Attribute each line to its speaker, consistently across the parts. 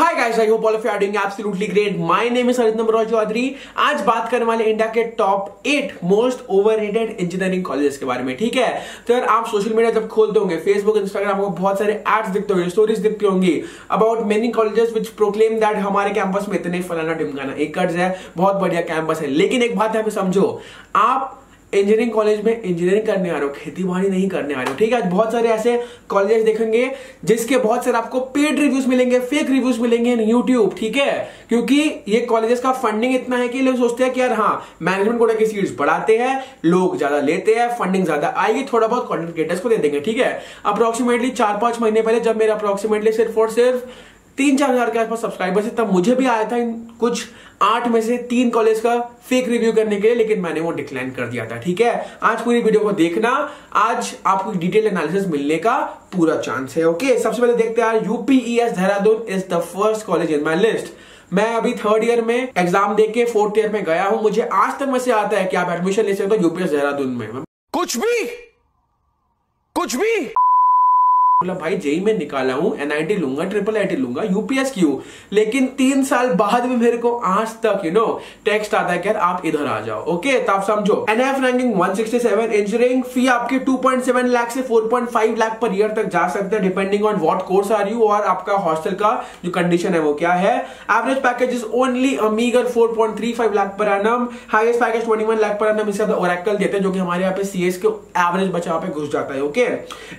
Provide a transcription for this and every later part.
Speaker 1: Hi guys, I hope all of you are doing absolutely great. My name is Harinder Manoj Chaudhary. आज बात करने वाले India के top 8 most overrated engineering colleges के बारे में। ठीक है, तो यार आप सोशल मीडिया जब खोलते होंगे, फेसबुक, इंस्टाग्राम, आपको बहुत सारे एड्स दिखते होंगे, स्टोरीज दिखती होंगी about many colleges which proclaim that हमारे कैंपस में इतने फलाना ढिमकाना एकर्स है, बहुत बढ़िया कैंपस है। लेकिन एक बात है, आप समझो, आप इंजीनियरिंग कॉलेज में इंजीनियरिंग करने आ रहे हो, खेती बाड़ी नहीं करने आ रहे हो। ठीक है, आज बहुत सारे ऐसे कॉलेजेस देखेंगे जिसके बहुत सारे आपको पेड रिव्यूज मिलेंगे, फेक रिव्यूज मिलेंगे इन यूट्यूब। ठीक है, क्योंकि ये कॉलेजेस का फंडिंग इतना है कि लोग सोचते हैं कि यार हाँ, मैनेजमेंट कोटा की सीट्स बढ़ाते हैं, लोग ज्यादा लेते हैं, फंडिंग ज्यादा आएगी, थोड़ा बहुत कंटेंट क्रिएटर्स को दे देंगे। ठीक है, अप्रोक्सीमेटली 4-5 महीने पहले जब मेरा अप्रोक्सीमेटली सिर्फ और सिर्फ 3-4 हजार के आसपास सब्सक्राइबर्स है, तब मुझे भी आया था इन कुछ 8 में से 3 कॉलेज का फेक रिव्यू करने के लिए, लेकिन मैंने वो डिक्लाइन कर दिया था। ठीक है, आज पूरी वीडियो को देखना, आज आपको डिटेल एनालिसिस मिलने का पूरा चांस है। ओके, सबसे पहले देखते हैं, UPES Dehradun is the first college in my list. मैं अभी 3rd ईयर में एग्जाम देके 4th ईयर में गया हूं, मुझे आज तक में से आता है कि आप एडमिशन ले सकते हो यूपीएस देहरादून में। कुछ भी मतलब भाई, जेई में निकाला हूं, एनआईटी लूंगा, ट्रिपल आईटी लूंगा, यूपीएस क्यों? लेकिन 3 साल बाद भी मेरे को आज तक टेक्स्ट आता है कि यार आप इधर आ जाओ। ओके, तो आप समझो, एनएफ रैंकिंग 167, इंजीनियरिंग फी आपके 2.7 लाख से 4.5 लाख पर ईयर तक जा सकते हैं, depending on what course are you और आपका हॉस्टल का जो कंडीशन है वो क्या है। Average package is only a meagre 4.35 lakh per annum, highest package 21 lakh per annum. इससे ज्यादा ओरेकल देते हैं, जो कि हमारे यहाँ पे सीएस के एवरेज बचा पे घुस जाता है। Okay,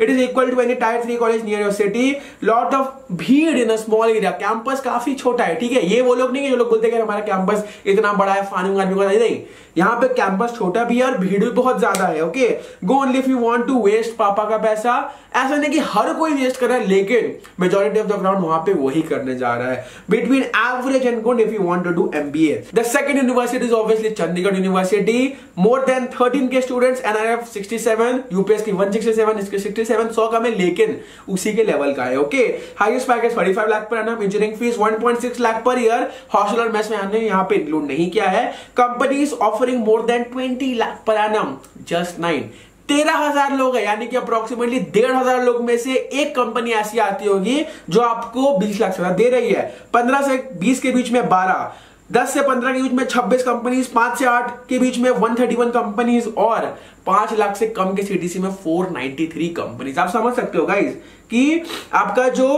Speaker 1: it is equal to any tier college near your city, lot of भीड़ in a small area. Campus काफी छोटा है। ठीक है, ये वो लोग नहीं है जो लोग बोलते हैं कि हमारा कैंपस इतना बड़ा है, फार्मिंग नहीं, यहाँ पे कैंपस छोटा भी है और भीड़ भी बहुत ज्यादा है। Okay, go only if you want to waste पापा का पैसा। ऐसा नहीं कि हर कोई वेस्ट कर रहा है, लेकिन मेजॉरिटी ऑफ द ग्राउंड वहां पे वही करने जा रहा है। Between average and good if you want to do MBA. The second university is obviously Chandigarh university, more than 13 के स्टूडेंट्स, एनआरएफ 67, यूपीएस की 167, इसके 67, 100 कम है लेकिन उसी के लेवल का है। Okay, highest package 45 lakh per annum, engineering fees 1.6 lakh per year, hostel और मेस में हमने यहाँ पे इंक्लूड नहीं किया है। Companies offering more than 20 lakh per annum, just 9। 13,000 लोग है, यानी कि अप्रोक्सीमेटली 1,500 लोग में से एक कंपनी ऐसी आती होगी जो आपको 20 लाख से दे रही है। 15 से 20 के बीच में 12, 10 से 15 के बीच में 26 कंपनीज, 5 से 8 के बीच में 131 कंपनीज और 5 लाख से कम के सीटीसी में 493 कंपनीज। आप समझ सकते हो गाइस कि आपका जो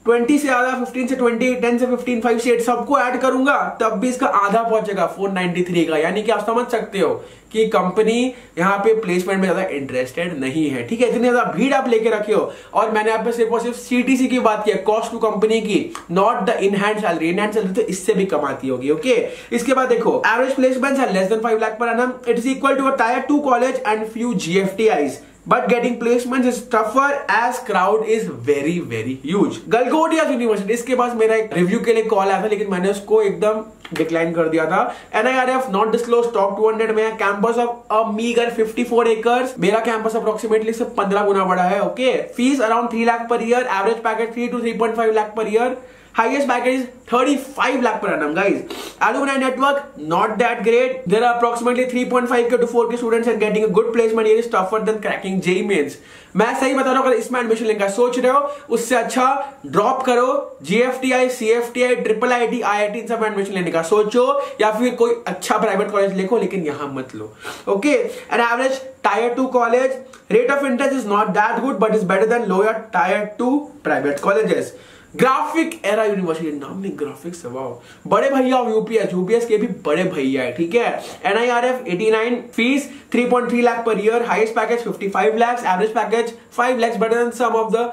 Speaker 1: 20 से ज्यादा, 15 से 20, 10 से 15, 5 से 8 सबको ऐड करूंगा तब भी इसका आधा पहुंचेगा 493 का। यानी कि आप समझ सकते हो कि कंपनी यहाँ पे प्लेसमेंट में ज्यादा इंटरेस्टेड नहीं है। ठीक है, इतनी ज्यादा भीड़ आप लेके रखे हो। और मैंने आप पे सिर्फ और सिर्फ सीटीसी की बात की, कॉस्ट टू कंपनी की, not the in hand salary. In hand salary तो इससे भी कमाती होगी। ओके, इसके बाद देखो, average placements are less than 5 lakh per annum. It is equal to a tier 2 college and few GFTIs, but getting placements is tougher as crowd is very very huge. Galgotia university, इसके पास मेरा एक रिव्यू के लिए call आया था, लेकिन मैंने उसको एकदम डिक्लाइन कर दिया था। NIRF नॉट डिस्क्लोज, टॉप 200 में है, campus of a meagre 54 acres. मेरा कैंपस अप्रोक्सीमेटली से 15 गुना बड़ा है। Okay, fees around 3 lakh per year, average package 3 to 3.5 lakh per year, highest package is 35 lakh per annum guys. Alumni network not that great. There are approximately 3.5k to 4k students and getting a good placement here is tougher than cracking JEE mains. मैं सही बता रहा हूं, अगर इसमें admission लेने का सोच रहे हो, उससे अच्छा ड्रॉप करो, GFTI, CFTI, triple IT, IIT, इन सब एडमिशन लेने का सोचो, या फिर कोई अच्छा प्राइवेट कॉलेज लिखो, लेकिन यहां मत लो। Okay, an average tier 2 college, rate of interest is not that good but is better than lower tier 2 private colleges. Graphic Era University, नाम नहीं ग्राफिक्स, वाओ, बड़े भैया यूपीएस के भी बड़े भैया है। ठीक है, NIRF 89, fees 3.3 lakh per year, highest package 55 lakh, average package 5 lakh, better than some of the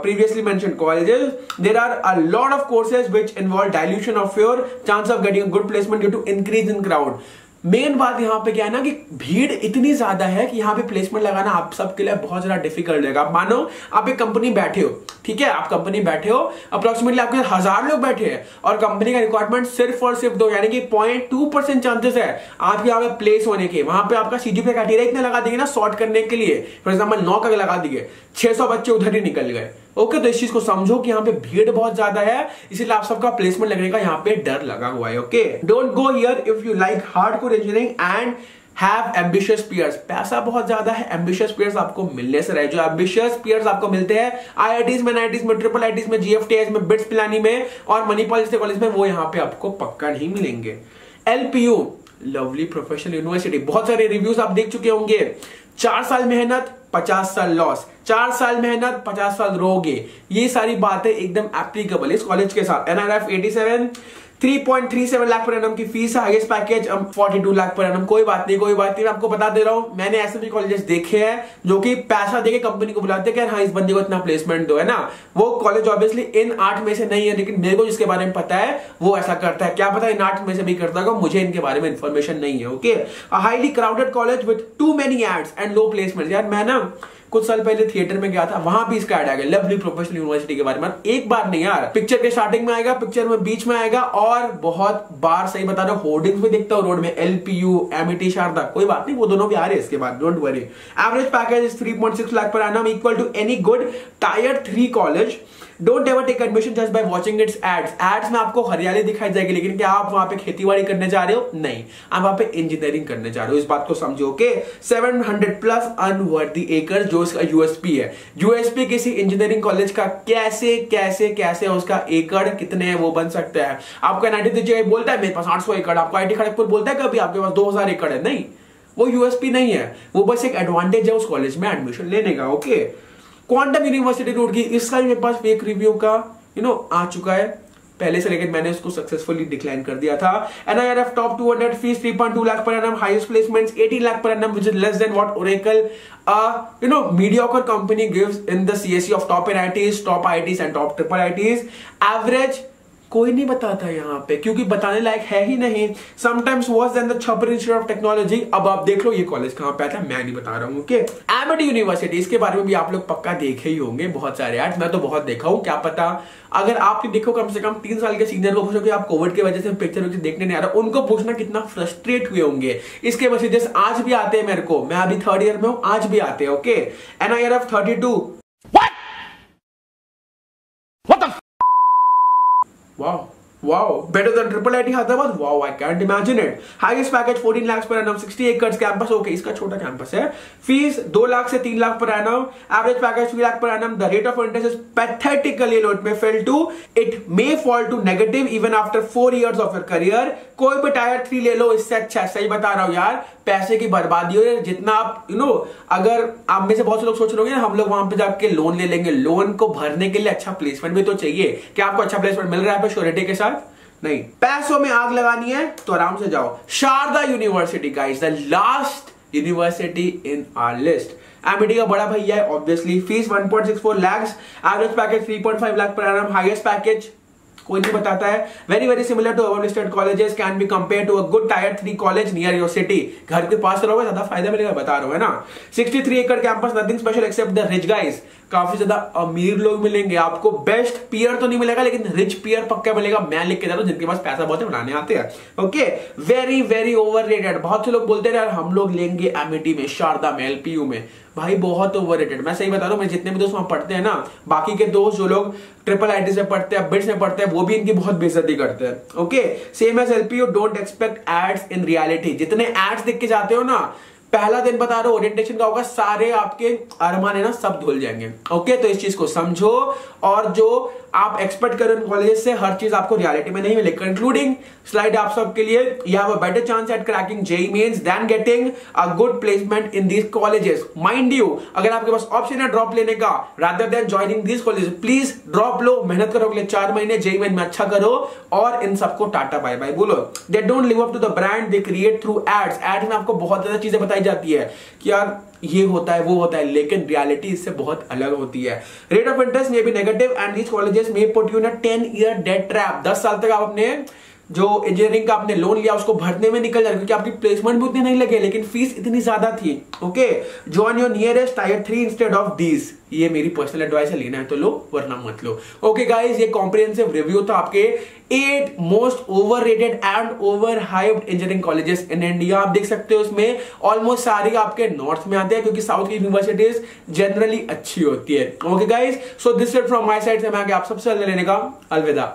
Speaker 1: previously mentioned colleges. There are a lot of courses which involve dilution of your chance of getting a good placement due to increase in crowd. Main बात यहाँ पे क्या है ना कि भीड़ इतनी ज्यादा है कि यहाँ पे प्लेसमेंट लगाना आप सबके लिए बहुत ज्यादा डिफिकल्ट रहेगा। मानो आप एक कंपनी बैठे हो, ठीक है, आप कंपनी बैठे हो, अप्रोक्सीमेटली आपके 1000 लोग बैठे हैं और कंपनी का रिक्वायरमेंट सिर्फ और सिर्फ 2, यानी कि 0.2% चांसेस है आपके यहाँ पे प्लेस होने के। वहां पे आपका सीजीपीए क्राइटेरिया इतने लगा देंगे ना सॉर्ट करने के लिए, फॉर एग्जाम्पल 9 का लगा दिए, 600 बच्चे उधर ही निकल गए। ओके, तो इस चीज को समझो कि यहाँ पे भीड़ बहुत ज्यादा है, इसीलिए आप सबका प्लेसमेंट लगने का यहाँ पे डर लगा हुआ है। Okay, don't go here if you like hardcore engineering and have ambitious peers, पैसा बहुत ज्यादा है, एम्बिशियस पीयर्स आपको मिलने से रहे। जो एम्बिशियस पीयर्स आपको मिलते हैं आईआईटीज में, एनआईटीज में, ट्रिपल आईटीज में, जीएफटीआईज में, बिट्स पिलानी में और मणिपाल जैसे कॉलेज में, वो यहाँ पे आपको पक्का नहीं मिलेंगे। एलपीयू, लवली प्रोफेशनल यूनिवर्सिटी, बहुत सारे रिव्यूज आप देख चुके होंगे। 4 साल मेहनत 50 साल लॉस, 4 साल मेहनत 50 साल रोगे, ये सारी बातें एकदम एप्लीकेबल इस कॉलेज के साथ। एनआरएफ 87, 3.37 लाख पर एनम की फीस है, highest package 42 lakh per annum. कोई बात नहीं, मैं आपको बता दे रहा हूं, मैंने ऐसे भी कॉलेजेस देखे हैं जो कि पैसा देके कंपनी को बुलाते हैं कि हाँ इस बंदे को इतना प्लेसमेंट दो, है ना। वो कॉलेज ऑब्वियसली इन 8 में से नहीं है, लेकिन मेरे को जिसके बारे में पता है वो ऐसा करता है। क्या पता इन 8 में से भी करता होगा, मुझे इनके बारे में इंफॉर्मेशन नहीं है। Okay, highly crowded college with too many ads and low placement. यार मैं ना कुछ साल पहले थिएटर में गया था, वहां भी इसका ऐड आ गया लवली प्रोफेशनल यूनिवर्सिटी के बारे में। एक बार नहीं यार, पिक्चर के स्टार्टिंग में आएगा, पिक्चर में बीच में आएगा, और बहुत बार, सही बता रहा हूं, होर्डिंग्स भी देखता हूं रोड में, एलपीयू, एमईटी, शारदा। कोई बात नहीं, वो दोनों भी आ रहे हैं इसके बाद, don't worry. Average package is 3.6 lakh per annum, equal to any good tier 3 college. Don't ever take admission just by watching its ads. Ads में आपको हरियाली दिखाई जाएगी, लेकिन क्या आप वहां पे खेतीबाड़ी करने जा रहे हो? नहीं, आप वहां पे इंजीनियरिंग करने जा रहे हो, इस बात को समझो। ओके, 700+ अनवर्दी एकड़ जो इसका यूएसपी है। यूएसपी किसी इंजीनियरिंग कॉलेज का कैसे कैसे कैसे उसका एकड़ कितने है वो बन सकता है। आपको एनआईटी बोलता है मेरे पास 800 एकड़, आपको आईटी खड़गपुर बोलता है कभी आपके पास 2000 एकड़ है? नहीं, वो यूएसपी नहीं है, वो बस एक एडवांटेज है उस कॉलेज में एडमिशन लेने का। ओके, क्वांटम यूनिवर्सिटी रूड़की, इसका मेरे पास फेक रिव्यू का आ चुका है पहले से, लेकिन मैंने उसको सक्सेसफुली डिक्लाइन कर दिया था। NIRF top 200 fees 3.2 lakh per annum, highest placements 18 lakh per annum, which is less than what Oracle mediocre company gives in the CSE of top NITs, top IITs and top triple IITs. Average कोई नहीं बताता यहाँ पे, क्योंकि बताने लायक है ही नहीं। Sometimes worse than the छपरी इंस्टीट्यूट ऑफ टेक्नोलॉजी। अब आप देख लो ये कॉलेज कहां पे आता है, मैं नहीं बता रहा हूँ। ओके, एमिटी यूनिवर्सिटी, इसके बारे में भी आप लोग पक्का देखे ही होंगे, बहुत सारे एड्स, मैं तो बहुत देखा हूँ। क्या पता अगर आपने देखो, कम से कम 3 साल के सीनियर को पूछो कि आप कोविड की वजह से पिक्चर देखने नहीं आ रहा, उनको पूछना कितना फ्रस्ट्रेट हुए होंगे। इसके मैसेजेस आज भी आते हैं मेरे को, मैं अभी 3rd ईयर में हूँ, आज भी आते हैं। Okay, NIRF 32, wow, better than Triple IT Hyderabad? Wow, I can't imagine it. Highest package 14 lakhs per annum, 60 acres campus. Okay, इसका छोटा कैंपस है। फीस 2 लाख से 3 लाख पर annum. Average package 3 लाख पर annum. The rate of interest is pathetically low. It may fall to, it may fall to negative even after 4 years of your career. कोई भी tyre 3 ले लो, इससे अच्छा, सही बता रहा हूँ यार, पैसे की बर्बादी हो रही है। जितना आप अगर आप में से बहुत से लोग सोच रहे होंगे हम लोग वहां पे जाके लोन ले लेंगे, लोन को भरने के लिए अच्छा प्लेसमेंट भी तो चाहिए। क्या आपको अच्छा प्लेसमेंट मिल रहा है श्योरिटी के साथ? नहीं। पैसों में आग लगानी है तो आराम से जाओ। Sharda university guys, the last university in our list. Amity का बड़ा भैया है obviously. Fees 1.64 lakh, average package 3.5 lakh per annum, highest package कोई नहीं बताता है। Very very similar to our listed colleges, can be compare to a good tier 3 college near your city. घर के पास रहोगे ज्यादा फायदा मिलेगा, बता रहा हूं, है ना। 63 एकड़ campus, nothing special except the rich guys. काफी ज्यादा अमीर लोग मिलेंगे आपको। बेस्ट पीयर तो नहीं मिलेगा, लेकिन रिच पीयर पक्का मिलेगा। मैं लिख के जा रहा हूं, जिनके पास पैसा बहुत है, बनाने आते हैं। Okay, very very overrated. बहुत से लोग बोलते हैं यार हम लोग लेंगे एमिटी में, शारदा में, एलपीयू में। भाई बहुत ओवररेटेड, मैं सही बता रहा हूं। मैं जितने भी दोस्त वहां पढ़ते हैं ना, बाकी के दोस्त जो लोग ट्रिपल आईटी से पढ़ते हैं, बिट्स में पढ़ते हैं, वो भी इनकी बहुत बेइज्जती करते हैं। Okay, same as LPU, don't expect ads in reality. जितने एड्स देख के जाते हो ना, पहला दिन बता रहा हूं ओरिएंटेशन का होगा, सारे आपके अरमान है ना सब धुल जाएंगे। ओके, तो इस चीज को समझो, और जो आप एक्सपेक्ट करो इन कॉलेज से, हर चीज आपको रियलिटी में नहीं मिलेगी। कंक्लूडिंग स्लाइड आप सबके लिए, you have a better chance at cracking JEE mains than getting a good placement in these colleges. Mind you, अगर आपके पास ऑप्शन है ड्रॉप लेने का rather than joining these colleges, please drop लो। मेहनत करो अगले 4 महीने, जेईई मेन में अच्छा करो, और इन सबको टाटा बाय बाय बोलो। They don't live up to the brand they create through ads. Ads में आपको बहुत ज्यादा चीजें बताई जाती है कि यार ये होता है वो होता है, लेकिन रियलिटी इससे बहुत अलग होती है। रेट ऑफ इंटरेस्ट में भी नेगेटिव एंड दीज कॉलेजेस में put you in a 10-year debt trap. 10 साल तक आप अपने जो इंजीनियरिंग का आपने लोन लिया उसको भरने में निकल जाए, क्योंकि आपकी प्लेसमेंट भी उतनी नहीं लगे, लेकिन फीस इतनी ज्यादा थी। Okay, join your nearest tyre 3 instead of these. ये मेरी पर्सनल एडवाइस है, लेना है तो लो वरना मत लो। ओके गाइस, ये कॉम्प्रिहेंसिव रिव्यू था आपके 8 most overrated and over hyped engineering colleges in India. आप देख सकते हो उसमें ऑलमोस्ट सारे आपके नॉर्थ में आते हैं, क्योंकि साउथ की यूनिवर्सिटीज जनरली अच्छी होती है। Okay guys, so this it from my side से मैं आप सबसे लेने का अलविदा।